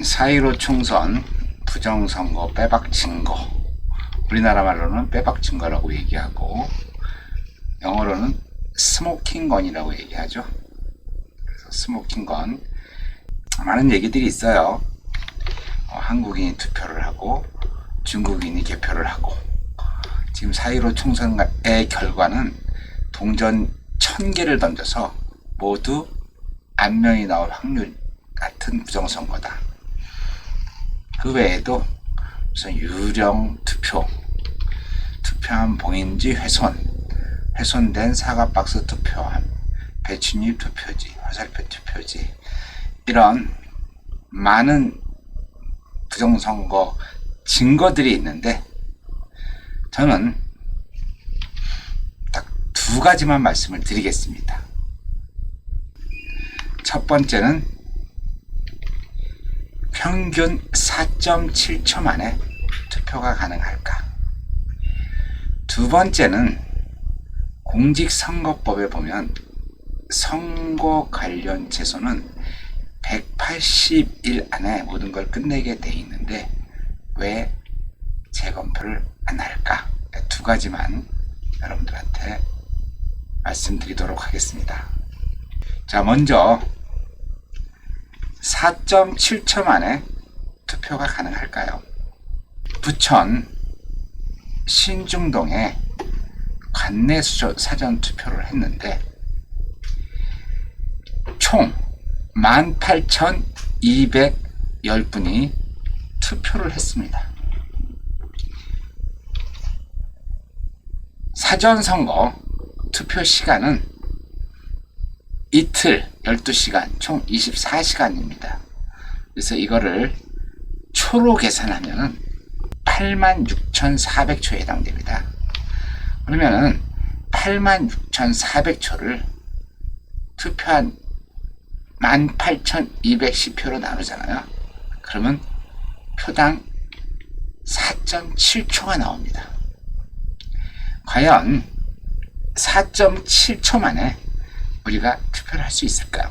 4.15 총선 부정선거 빼박 증거, 우리나라 말로는 빼박 증거라고 얘기하고 영어로는 스모킹건이라고 얘기하죠. 그래서 스모킹건, 많은 얘기들이 있어요. 한국인이 투표를 하고 중국인이 개표를 하고, 지금 4.15 총선의 결과는 동전 1000개를 던져서 모두 안면이 나올 확률 같은 부정선거다. 그 외에도 무슨 유령 투표, 투표한 봉인지 훼손된 사과박스 투표함, 배춧잎 투표지, 화살표 투표지, 이런 많은 부정선거 증거들이 있는데, 저는 딱 두 가지만 말씀을 드리겠습니다. 첫 번째는 평균 4.7초 만에 투표가 가능할까? 두 번째는 공직선거법에 보면 선거 관련 제소는 180일 안에 모든 걸 끝내게 돼 있는데 왜 재검표를 안 할까? 두 가지만 여러분들한테 말씀드리도록 하겠습니다. 자, 먼저 4.7초 만에 투표가 가능할까요? 부천 신중동에 관내 사전 투표를 했는데 총 18,210분이 투표를 했습니다. 사전선거 투표 시간은 이틀 12시간, 총 24시간입니다. 그래서 이거를 초로 계산하면 86,400초에 해당됩니다. 그러면은 86,400초를 투표한 18,210표로 나누잖아요. 그러면 표당 4.7초가 나옵니다. 과연 4.7초 만에 우리가 투표를 할 수 있을까요?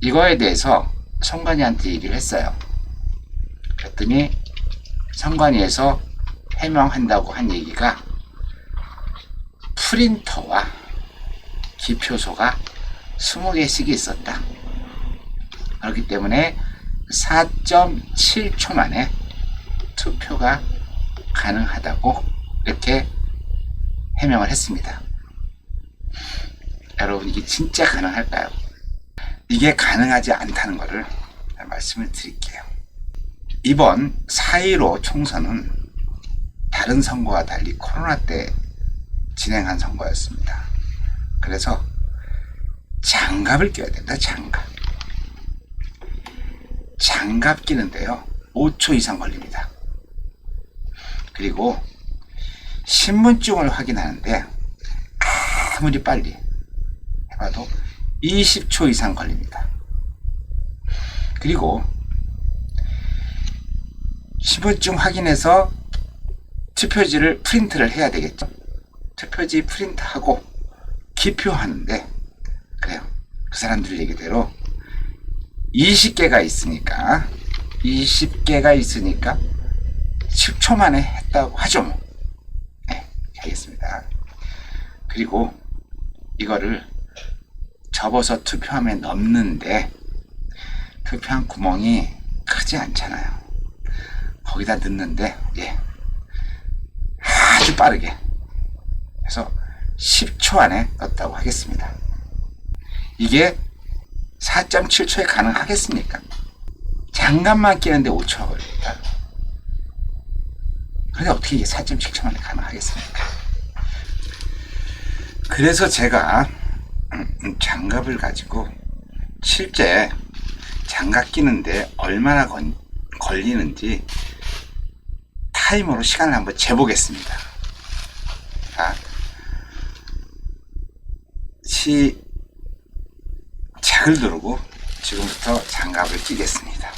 이거에 대해서 선관위한테 얘기를 했어요. 그랬더니 선관위에서 해명한다고 한 얘기가 프린터와 기표소가 20개씩이 있었다. 그렇기 때문에 4.7초 만에 투표가 가능하다고 이렇게 해명을 했습니다. 여러분, 이게 진짜 가능할까요? 이게 가능하지 않다는 것을 말씀을 드릴게요. 이번 4.15 총선은 다른 선거와 달리 코로나 때 진행한 선거였습니다. 그래서 장갑을 껴야 된다. 장갑 끼는데요 5초 이상 걸립니다. 그리고 신분증을 확인하는데 아무리 빨리 해봐도 20초 이상 걸립니다. 그리고 신분증 확인해서 투표지를 프린트를 해야 되겠죠. 투표지 프린트하고 기표하는데, 그래요, 그 사람들 얘기대로 20개가 있으니까 10초 만에 했다고 하죠. 네, 알겠습니다. 그리고 이거를 접어서 투표함에 넣는데 투표함 구멍이 크지 않잖아요. 거기다 넣는데 아주 빠르게 해서 10초 안에 넣었다고 하겠습니다. 이게 4.7초에 가능하겠습니까? 장갑만 끼는데 5초가 걸립니다. 그런데 어떻게 이게 4.7초 만에 가능하겠습니까? 그래서 제가 장갑을 가지고 실제 장갑 끼는데 얼마나 걸리는지 타이머로 시간을 한번 재보겠습니다. 자, 시작을 누르고 지금부터 장갑을 끼겠습니다.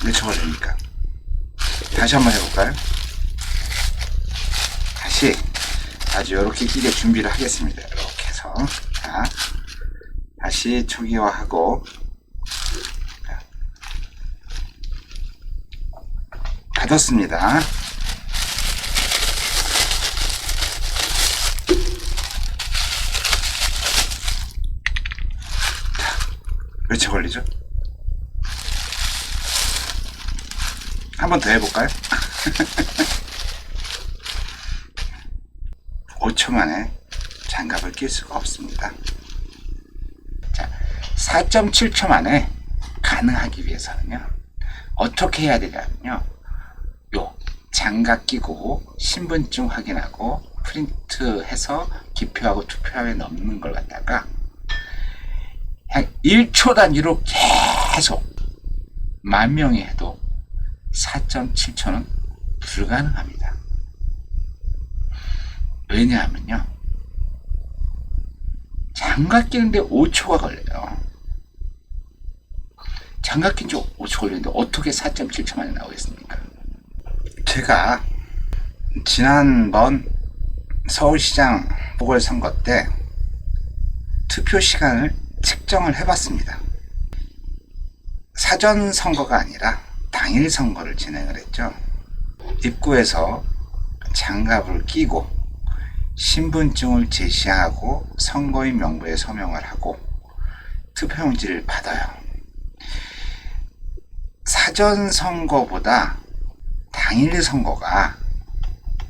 몇 초가 됩니까? 다시 한번 해볼까요? 다시 아주 이렇게 끼게 준비를 하겠습니다. 이렇게 해서 자, 다시 초기화하고 닫았습니다. 몇 초 걸리죠? 한 번 더 해볼까요? 5초 만에 장갑을 낄 수가 없습니다. 자, 4.7초 만에 가능하기 위해서는요, 어떻게 해야 되냐면요, 요 장갑 끼고 신분증 확인하고 프린트해서 기표하고 투표함에 넣는 걸 갖다가 한 1초 단위로 계속 10,000명이 해도 4.7초는 불가능합니다. 왜냐하면요, 장갑 끼는데 5초가 걸려요. 장갑 낀 지 5초 걸리는데 어떻게 4.7초 만에 나오겠습니까? 제가 지난번 서울시장 보궐선거 때 투표 시간을 측정을 해봤습니다. 사전 선거가 아니라 당일 선거를 진행을 했죠. 입구에서 장갑을 끼고 신분증을 제시하고 선거인 명부에 서명을 하고 투표용지를 받아요. 사전 선거보다 당일 선거가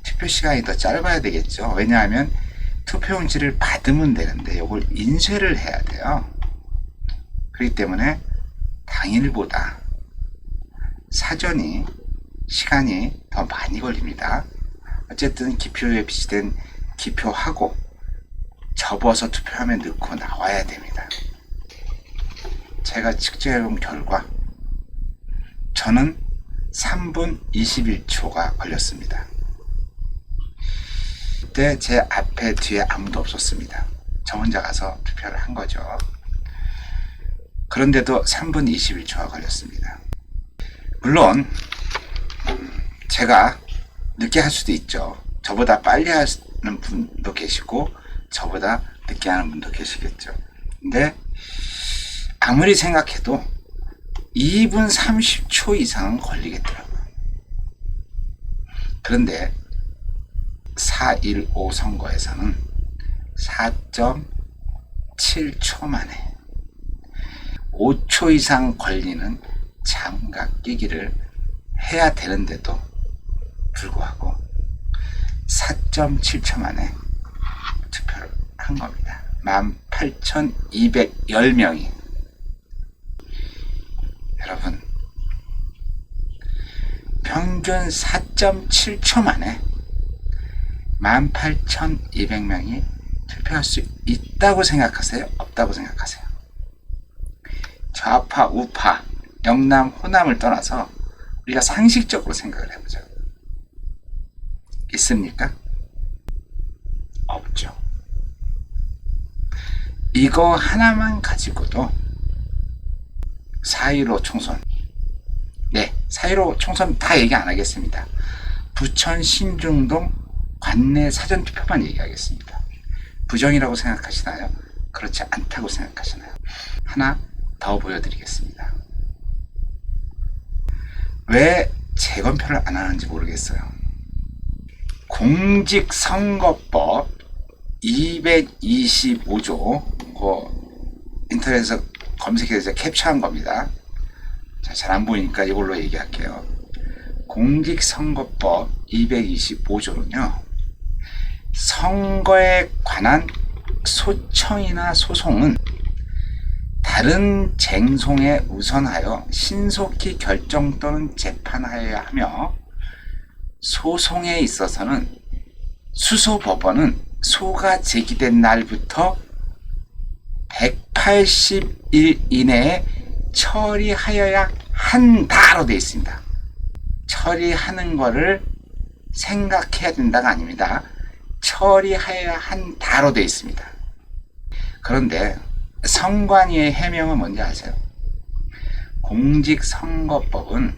투표 시간이 더 짧아야 되겠죠. 왜냐하면 투표용지를 받으면 되는데 이걸 인쇄를 해야 돼요. 그렇기 때문에 당일보다 사전이 시간이 더 많이 걸립니다. 어쨌든 기표에 비치된 기표하고 접어서 투표함에 넣고 나와야 됩니다. 제가 측정해본 결과 저는 3분 21초가 걸렸습니다. 그때 제 앞에 뒤에 아무도 없었습니다. 저 혼자 가서 투표를 한 거죠. 그런데도 3분 21초가 걸렸습니다. 물론 제가 늦게 할 수도 있죠. 저보다 빨리 하는 분도 계시고 저보다 늦게 하는 분도 계시겠죠. 근데 아무리 생각해도 2분 30초 이상은 걸리겠더라고요. 그런데 4.15 선거에서는 4.7초 만에 5초 이상 걸리는 장갑 끼기를 해야 되는데도 불구하고 4.7초 만에 투표를 한 겁니다. 18,210명이. 여러분, 평균 4.7초 만에 18,200명이 투표할 수 있다고 생각하세요? 없다고 생각하세요? 좌파, 우파, 영남, 호남을 떠나서 우리가 상식적으로 생각을 해보죠. 있습니까? 없죠. 이거 하나만 가지고도 4.15 총선, 네, 4.15 총선 다 얘기 안 하겠습니다. 부천 신중동 관내 사전투표만 얘기하겠습니다. 부정이라고 생각하시나요? 그렇지 않다고 생각하시나요? 하나 더 보여드리겠습니다. 왜 재검표를 안 하는지 모르겠어요. 공직선거법 225조 인터넷에서 검색해서 캡처한 겁니다. 잘 안 보이니까 이걸로 얘기할게요. 공직선거법 225조는요, 선거에 관한 소청이나 소송은 다른 쟁송에 우선하여 신속히 결정 또는 재판하여야 하며, 소송에 있어서는 수소법원은 소가 제기된 날부터 180일 이내에 처리하여야 한다로 되어 있습니다. 처리하는 거를 생각해야 된다가 아닙니다. 처리하여야 한다로 되어 있습니다. 그런데 선관위의 해명은 뭔지 아세요? 공직선거법은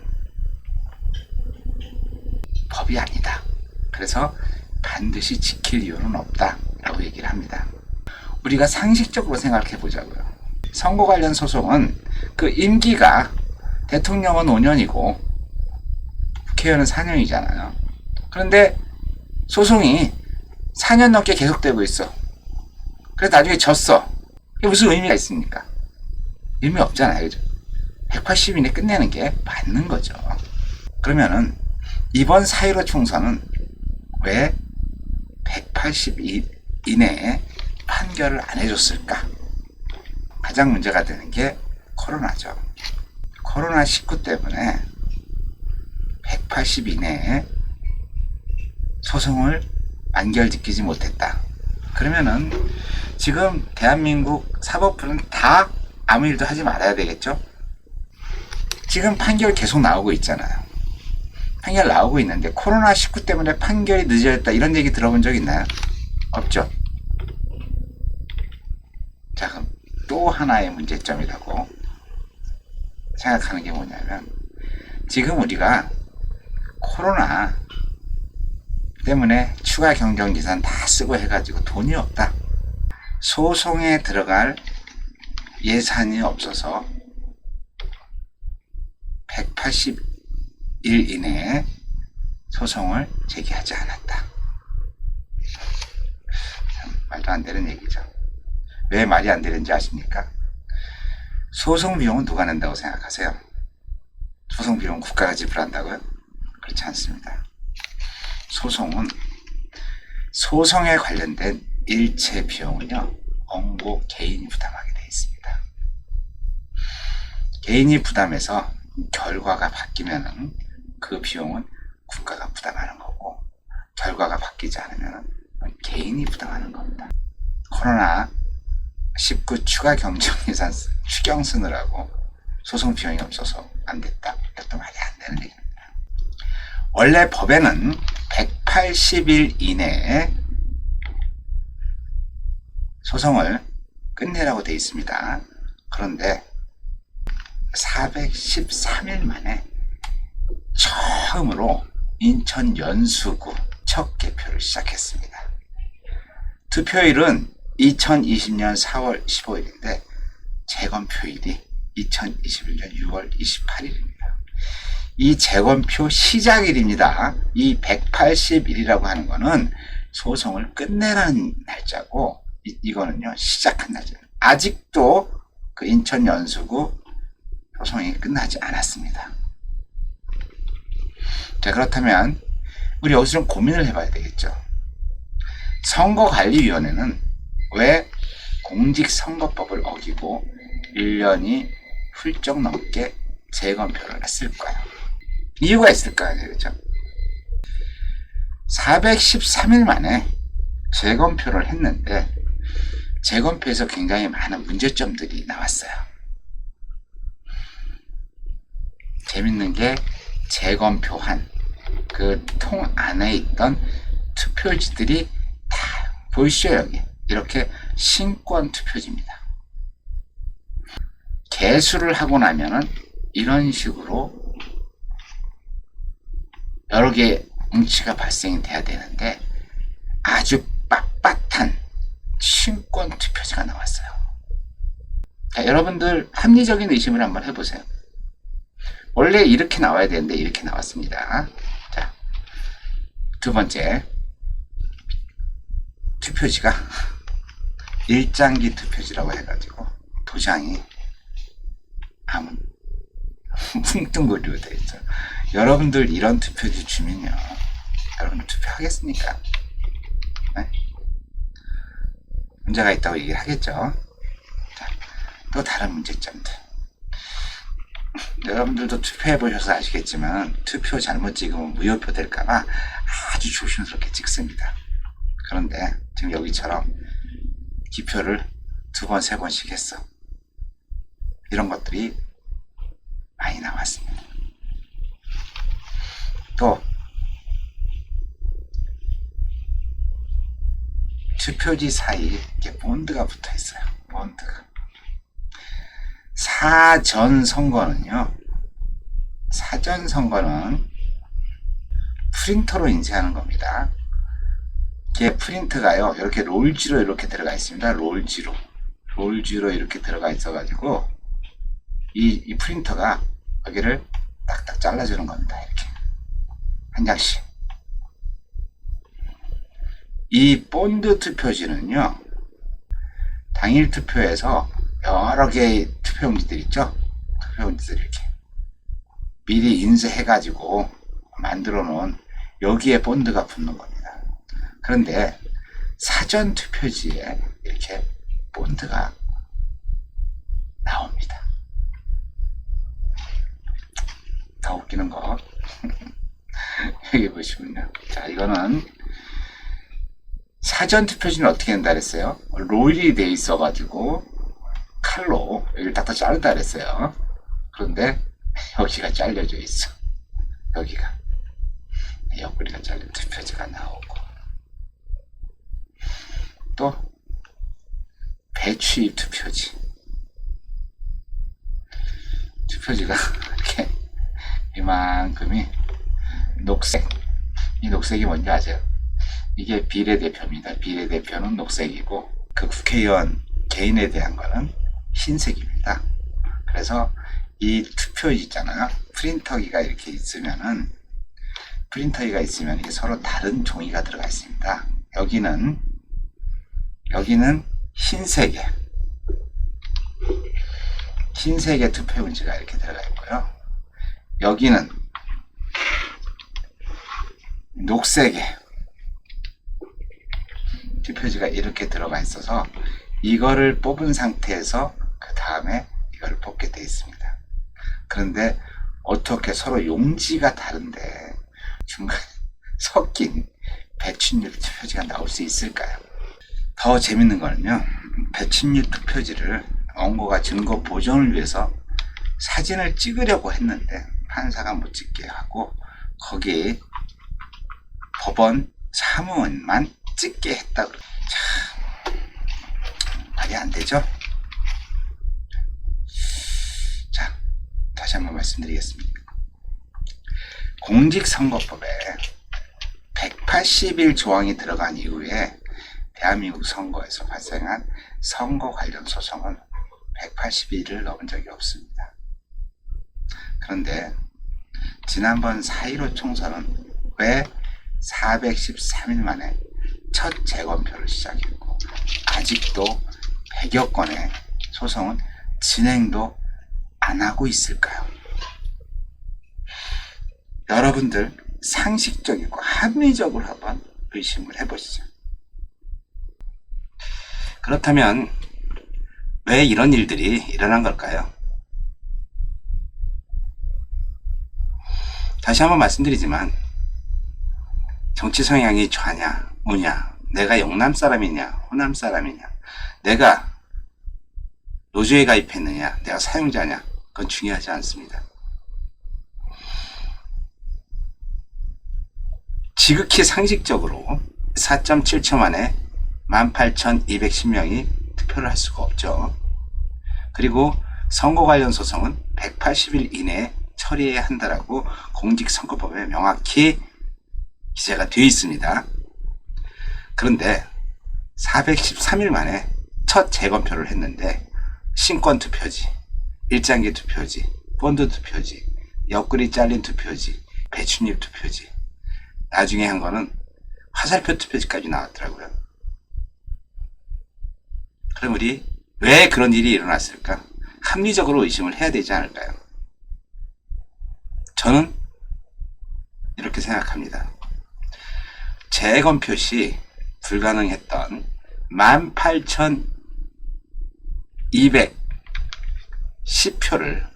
법이 아니다. 그래서 반드시 지킬 이유는 없다라고 얘기를 합니다. 우리가 상식적으로 생각해 보자고요. 선거 관련 소송은 그 임기가 대통령은 5년이고 국회의원은 4년이잖아요. 그런데 소송이 4년 넘게 계속되고 있어. 그래서 나중에 졌어. 이게 무슨 의미가 있습니까? 의미 없잖아요. 그죠? 180일 에 끝내는 게 맞는 거죠. 그러면은 이번 4.15 총선은 왜 180일 이내에 판결을 안 해줬을까? 가장 문제가 되는 게 코로나죠. 코로나19 때문에 180일 이내에 소송을 완결짓지 못했다. 그러면은 지금 대한민국 사법부는 다 아무 일도 하지 말아야 되겠죠? 지금 판결 계속 나오고 있잖아요. 판결 나오고 있는데 코로나19 때문에 판결이 늦어졌다 이런 얘기 들어본 적 있나요? 없죠. 자, 그럼 또 하나의 문제점이라고 생각하는 게 뭐냐면 지금 우리가 코로나 때문에 추가 경정 예산 다 쓰고 해가지고 돈이 없다. 소송에 들어갈 예산이 없어서 180일 이내에 소송을 제기하지 않았다. 참 말도 안 되는 얘기죠. 왜 말이 안 되는지 아십니까? 소송 비용은 누가 낸다고 생각하세요? 소송 비용은 국가가 지불한다고요? 그렇지 않습니다. 소송은 소송에 관련된 일체 비용은요, 원고 개인이 부담하게 되어 있습니다. 개인이 부담해서 결과가 바뀌면은 그 비용은 국가가 부담하는 거고, 결과가 바뀌지 않으면 개인이 부담하는 겁니다. 코로나19 추가 경정 예산 추경 쓰느라고 소송 비용이 없어서 안 됐다. 이것도 말이 안 되는 얘기입니다. 원래 법에는 180일 이내에 소송을 끝내라고 되어 있습니다. 그런데 413일 만에 처음으로 인천 연수구 첫 개표를 시작했습니다. 투표일은 2020년 4월 15일인데 재검표일이 2021년 6월 28일입니다. 이 재검표 시작일입니다. 이 180일이라고 하는 거는 소송을 끝내라는 날짜고 이거는요 시작한 날짜예요. 아직도 그 인천 연수구 소송이 끝나지 않았습니다. 자, 그렇다면 우리 여기서 좀 고민을 해봐야 되겠죠. 선거관리위원회는 왜 공직선거법을 어기고 1년이 훌쩍 넘게 재검표를 했을까요? 이유가 있을 거 아니에요, 그렇죠? 413일 만에 재검표를 했는데 재검표에서 굉장히 많은 문제점들이 나왔어요. 재밌는 게 재검표한 그 통 안에 있던 투표지들이 다 보이시죠? 여기 이렇게 신권 투표지입니다. 개수를 하고 나면은 이런 식으로 여러 개의 뭉치가 발생이 돼야 되는데 아주 빳빳한 신권 투표지가 나왔어요. 자, 여러분들 합리적인 의심을 한번 해보세요. 원래 이렇게 나와야 되는데 이렇게 나왔습니다. 자, 두 번째 투표지가 일장기 투표지라고 해가지고 도장이 아무 뭉뚱그리로 되어 있죠. 여러분들 이런 투표지 주면요, 여러분들 투표하겠습니까? 네? 문제가 있다고 얘기를 하겠죠. 자, 또 다른 문제점들. 여러분들도 투표해 보셔서 아시겠지만 투표 잘못 찍으면 무효표 될까봐 아주 조심스럽게 찍습니다. 그런데 지금 여기처럼 기표를 2번, 3번씩 했어. 이런 것들이 많이 나왔습니다. 또 투표지 사이에 이렇게 본드가 붙어 있어요. 본드가. 사전 선거는요, 사전 선거는 프린터로 인쇄하는 겁니다. 이게 프린트가요, 이렇게 롤지로 이렇게 들어가 있습니다. 롤지로 이렇게 들어가 있어가지고, 이 프린터가 여기를 딱딱 잘라주는 겁니다. 이렇게. 한 장씩. 이 본드 투표지는요, 당일 투표에서 여러 개의 투표용지들 있죠? 투표용지들 이렇게. 미리 인쇄해가지고 만들어 놓은 여기에 본드가 붙는 겁니다. 그런데 사전 투표지에 이렇게 본드가 나옵니다. 더 웃기는 거. 여기 보시면요. 자, 이거는 사전 투표지는 어떻게 한다 그랬어요? 롤이 돼 있어가지고 칼로 여기를 딱딱 자른다 그랬어요. 그런데 여기가 잘려져 있어. 여기가. 옆구리가 잘린 투표지가 나오고. 또 배추잎 투표지. 투표지가 이렇게 이만큼이 녹색. 이 녹색이 뭔지 아세요? 이게 비례대표입니다. 비례대표는 녹색이고 그 국회의원 개인에 대한 거는 흰색입니다. 그래서 이 투표지 있잖아요. 프린터기가 이렇게 있으면은 이게 서로 다른 종이가 들어가 있습니다. 여기는 흰색의 투표용지가 이렇게 들어가 있고요. 여기는 녹색의 투표지가 이렇게 들어가 있어서 이거를 뽑은 상태에서 그 다음에 이거를 뽑게 되어 있습니다. 그런데 어떻게 서로 용지가 다른데 중간에 섞인 배춘율 투표지가 나올 수 있을까요? 더 재밌는 거는요, 배춘율 투표지를 원고가 증거 보존을 위해서 사진을 찍으려고 했는데 판사가 못 찍게 하고 거기 법원 사무원만 찍게 했다고. 참 말이 안 되죠? 자, 다시 한번 말씀드리겠습니다. 공직선거법에 180일 조항이 들어간 이후에 대한민국 선거에서 발생한 선거 관련 소송은 180일을 넘은 적이 없습니다. 그런데 지난번 4.15 총선은 왜 413일 만에 첫 재검표를 시작했고 아직도 100여 건의 소송은 진행도 안 하고 있을까요? 여러분들 상식적이고 합리적으로 한번 의심을 해보시죠. 그렇다면 왜 이런 일들이 일어난 걸까요? 다시 한번 말씀드리지만 정치 성향이 좌냐 우냐, 내가 영남 사람이냐 호남 사람이냐, 내가 노조에 가입했느냐 내가 사용자냐, 그건 중요하지 않습니다. 지극히 상식적으로 4.7초 만에 18,210명이 투표를 할 수가 없죠. 그리고 선거 관련 소송은 180일 이내에 처리해야 한다라고 공직선거법에 명확히 기재가 되어 있습니다. 그런데 413일 만에 첫 재검표를 했는데 신권 투표지, 일장기 투표지, 본드 투표지, 옆구리 잘린 투표지, 배춧잎 투표지, 나중에 한 거는 화살표 투표지까지 나왔더라고요. 그럼 우리 왜 그런 일이 일어났을까? 합리적으로 의심을 해야 되지 않을까요? 저는 이렇게 생각합니다. 재검표 시 불가능했던 18,210표를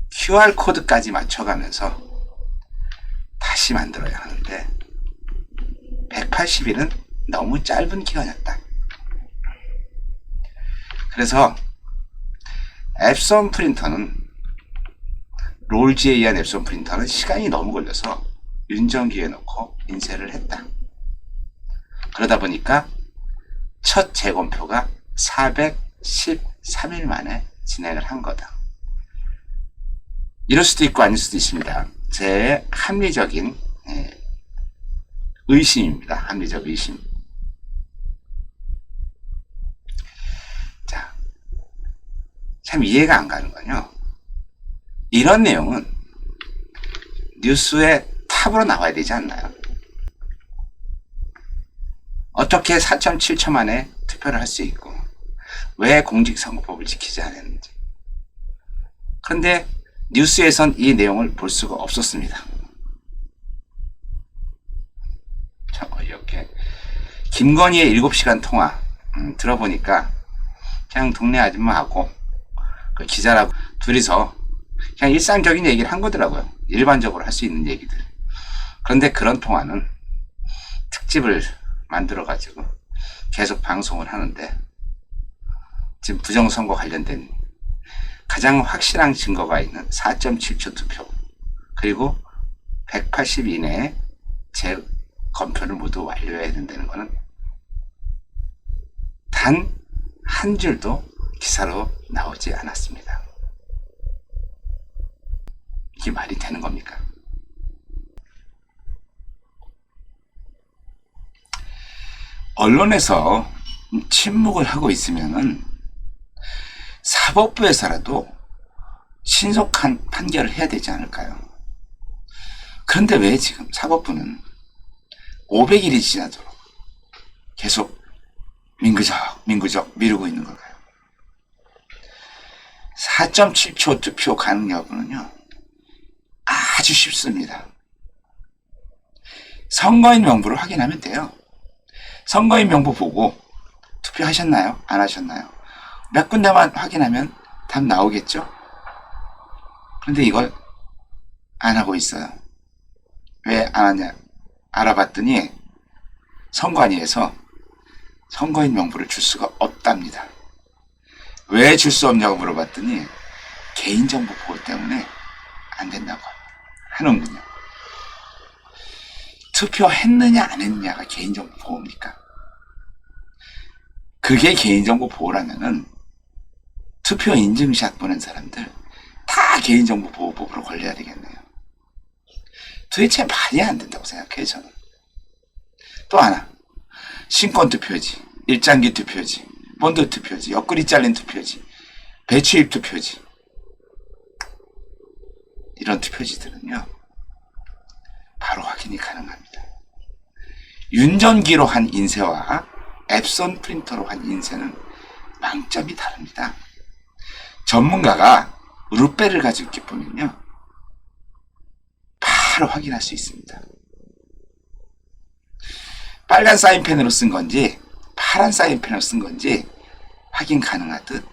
QR코드까지 맞춰가면서 다시 만들어야 하는데 180일은 너무 짧은 기간이었다. 그래서 앱손 프린터는, 롤지에 의한 앱손 프린터는 시간이 너무 걸려서 윤정기에 넣고 인쇄를 했다. 그러다 보니까 첫 재검표가 413일 만에 진행을 한 거다. 이럴 수도 있고 아닐 수도 있습니다. 제 합리적인 의심입니다. 합리적 의심. 자, 참 이해가 안 가는 건요. 이런 내용은 뉴스의 탑으로 나와야 되지 않나요? 어떻게 4.7초 만에 투표를 할 수 있고 왜 공직선거법을 지키지 않았는지. 그런데 뉴스에선 이 내용을 볼 수가 없었습니다. 참 어이없게. 김건희의 7시간 통화 들어보니까 그냥 동네 아줌마하고 그 기자라고 둘이서 그냥 일상적인 얘기를 한 거더라고요. 일반적으로 할 수 있는 얘기들. 그런데 그런 통화는 특집을 만들어가지고 계속 방송을 하는데 지금 부정선거 관련된 가장 확실한 증거가 있는 4.7초 투표 그리고 180 이내에 재검표를 모두 완료해야 된다는 것은 단 한 줄도 기사로 나오지 않았습니다. 이게 말이 되는 겁니까? 언론에서 침묵을 하고 있으면은 사법부에서라도 신속한 판결을 해야 되지 않을까요? 그런데 왜 지금 사법부는 500일이 지나도록 계속 민구적 미루고 있는 걸까요? 4.7초 투표 가능 여부는요, 아주 쉽습니다. 선거인 명부를 확인하면 돼요. 선거인 명부 보고 투표하셨나요? 안 하셨나요? 몇 군데만 확인하면 답 나오겠죠? 그런데 이걸 안 하고 있어요. 왜 안 하냐? 알아봤더니 선관위에서 선거인 명부를 줄 수가 없답니다. 왜 줄 수 없냐고 물어봤더니 개인정보 보호 때문에 안 된다고 하는군요. 투표했느냐 안 했느냐가 개인정보 보호입니까? 그게 개인정보 보호라면은 투표 인증샷 보낸 사람들 다 개인정보 보호법으로 걸려야 되겠네요. 도대체 말이 안 된다고 생각해요, 저는. 또 하나, 신권투표지, 일장기 투표지, 본드 투표지, 옆구리 잘린 투표지, 배추잎 투표지. 이런 투표지들은요, 바로 확인이 가능합니다. 윤전기로 한 인쇄와 앱손 프린터로 한 인쇄는 망점이 다릅니다. 전문가가 루페를 가지고 이렇게 보면요, 바로 확인할 수 있습니다. 빨간 사인펜으로 쓴 건지 파란 사인펜으로 쓴 건지 확인 가능하듯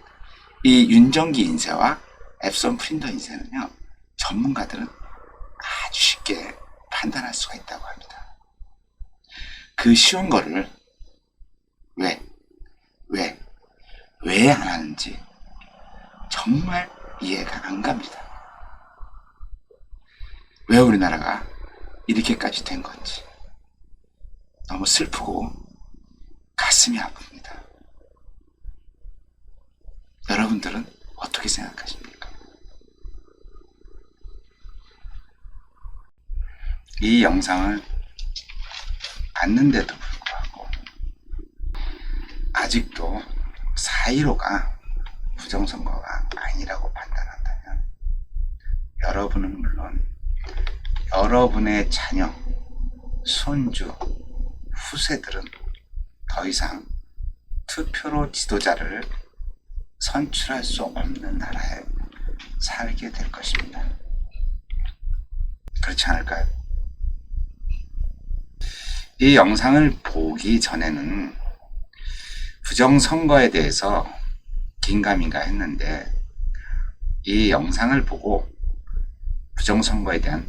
이 윤전기 인쇄와 앱손 프린터 인쇄는요, 전문가들은 아주 쉽게 판단할 수가 있다고 합니다. 그 쉬운 거를 왜 안 하는지 정말 이해가 안 갑니다. 왜 우리나라가 이렇게까지 된 건지 너무 슬프고 가슴이 아픕니다. 여러분들은 어떻게 생각하십니까? 이 영상을 봤는데도 불구하고 아직도 4.15가 부정선거가 아니라고 판단한다면 여러분은 물론 여러분의 자녀, 손주, 후세들은 더 이상 투표로 지도자를 선출할 수 없는 나라에 살게 될 것입니다. 그렇지 않을까요? 이 영상을 보기 전에는 부정선거에 대해서 긴가민가 했는데 이 영상을 보고 부정선거에 대한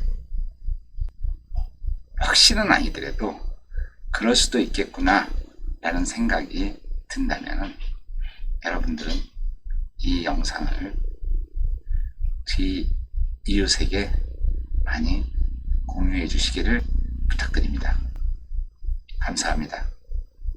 확신은 아니더라도 그럴 수도 있겠구나 라는 생각이 든다면 여러분들은 이 영상을 이웃에게 많이 공유해 주시기를 부탁드립니다. 감사합니다.